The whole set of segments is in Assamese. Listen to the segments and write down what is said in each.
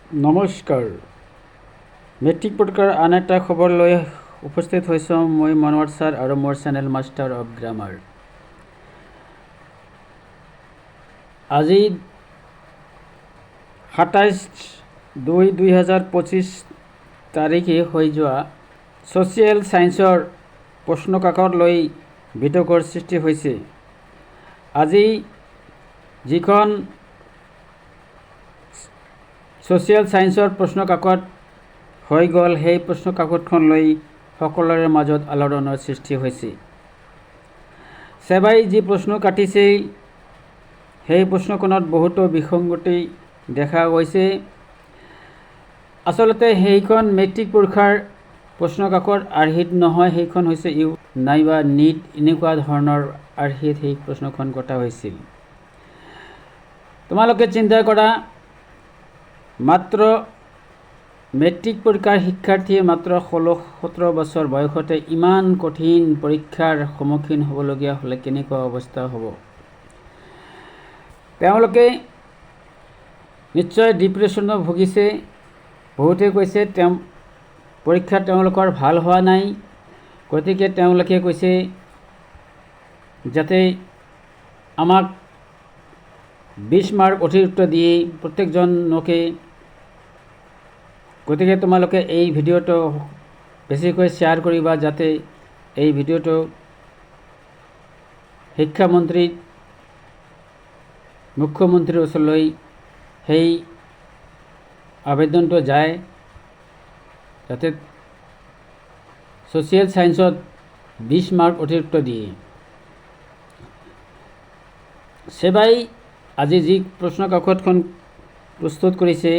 নমস্কাৰ। মেট্ৰিক পৰীক্ষাৰ আন এটা খবৰ লৈ উপস্থিত হৈছোঁ মই মনোৱাৰ ছাৰ আৰু মোৰ চেনেল মাষ্টাৰ অফ গ্ৰামাৰ। আজি 27/2/2025 তাৰিখে হৈ যোৱা ছ'চিয়েল ছায়েন্সৰ প্ৰশ্নকাকত লৈ বিতৰ্কৰ সৃষ্টি হৈছে। আজি যিখন ছ'চিয়েল ছায়েন্সৰ প্ৰশ্নকাকত হৈ গ'ল, সেই প্ৰশ্নকাকতখন লৈ সকলোৰে মাজত আলোড়নৰ সৃষ্টি হৈছে। ছেবাই যি প্ৰশ্ন কাটিছিল সেই প্ৰশ্নখনত বহুতো বিসংগতি দেখা গৈছে। আচলতে সেইখন মেট্ৰিক পৰীক্ষাৰ প্ৰশ্নকাকত আৰ্হিত নহয়, সেইখন হৈছে ইউ নাইবা নিট এনেকুৱা ধৰণৰ আৰ্হিত সেই প্ৰশ্নখন কটা হৈছিল। তোমালোকে চিন্তা কৰা, মাত্ৰ মেট্ৰিক পৰীক্ষাৰ শিক্ষাৰ্থীয়ে মাত্ৰ 16-17 বছৰ বয়সতে ইমান কঠিন পৰীক্ষাৰ সন্মুখীন হ'বলগীয়া হ'লে কেনেকুৱা অৱস্থা হ'ব। তেওঁলোকে নিশ্চয় ডিপ্ৰেশ্যনত ভুগিছে। বহুতে কৈছে পৰীক্ষা তেওঁলোকৰ ভাল হোৱা নাই, গতিকে তেওঁলোকে কৈছে যাতে আমাক 20 মাৰ্ক অতিৰিক্ত দিয়ে প্ৰত্যেকজনকে। গতিকে তোমালোকে এই ভিডিঅ'টো বেছিকৈ শ্বেয়াৰ কৰিবা, যাতে এই ভিডিঅ'টো শিক্ষামন্ত্ৰী মুখ্যমন্ত্ৰীৰ ওচৰলৈ সেই আবেদনটো যায়, যাতে ছ'চিয়েল ছায়েন্সত 20 মাৰ্ক অতিৰিক্ত দিয়ে। ছেবাই আজি যি প্ৰশ্নকাকতখন প্ৰস্তুত কৰিছে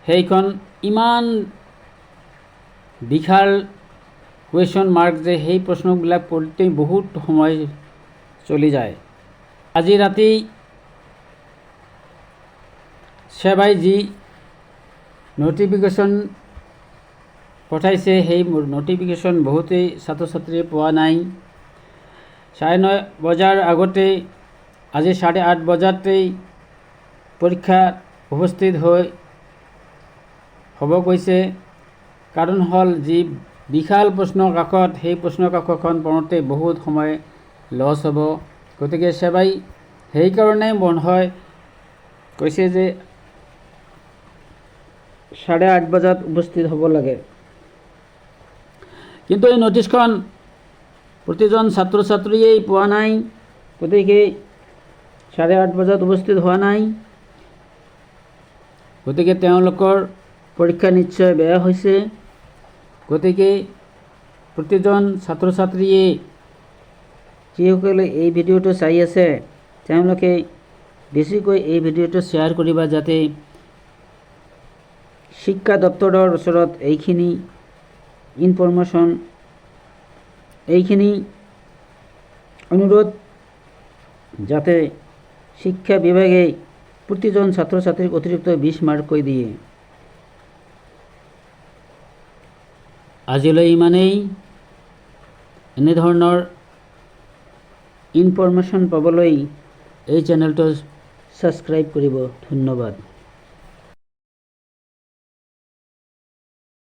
সেইখন ইমান বিশাল কুৱেশ্যন মাৰ্ক যে সেই প্ৰশ্নবিলাক পঢ়োঁতে বহুত সময় চলি যায়। আজি ৰাতি ছেবাই যি ন'টিফিকেশ্যন পঠাইছে সেই ন'টিফিকেশ্যন বহুতেই ছাত্ৰ ছাত্ৰীয়ে পোৱা নাই। 9:30 বজাৰ আগতে আজি 8:30 বজাতেই পৰীক্ষা উপস্থিত হ'ব কৈছে। কাৰণ হ'ল যি বিশাল প্ৰশ্নকাকত, সেই প্ৰশ্নকাকতখন পঢ়োঁতে বহুত সময় লছ হ'ব। গতিকে ছেবাই সেইকাৰণে কৈছে যে 8:30 বজাত উপস্থিত হ'ব লাগে। কিন্তু এই ন'টিছখন প্ৰতিজন ছাত্ৰ ছাত্ৰীয়েই পোৱা নাই, গতিকে 8:30 বজাত উপস্থিত হোৱা নাই। গতিকে তেওঁলোকৰ পৰীক্ষা নিশ্চয় বেয়া হৈছে। গতিকে প্ৰতিজন ছাত্ৰ ছাত্ৰীয়ে যিসকলে এই ভিডিঅ'টো চাই আছে তেওঁলোকে বেছিকৈ এই ভিডিঅ'টো শ্বেয়াৰ কৰিবা, যাতে শিক্ষা দপ্তৰৰ ওচৰত এইখিনি ইনফৰমেশ্যন, এইখিনি অনুৰোধ যাতে শিক্ষা বিভাগে প্ৰতিজন ছাত্ৰ ছাত্ৰীক অতিৰিক্ত 20 মাৰ্ককৈ দিয়ে। আজিলৈ ইমানেই। এনেধৰণৰ ইনফৰমেশ্যন পাবলৈ এই চেনেলটো ছাবস্ক্ৰাইব কৰিব। ধন্যবাদ।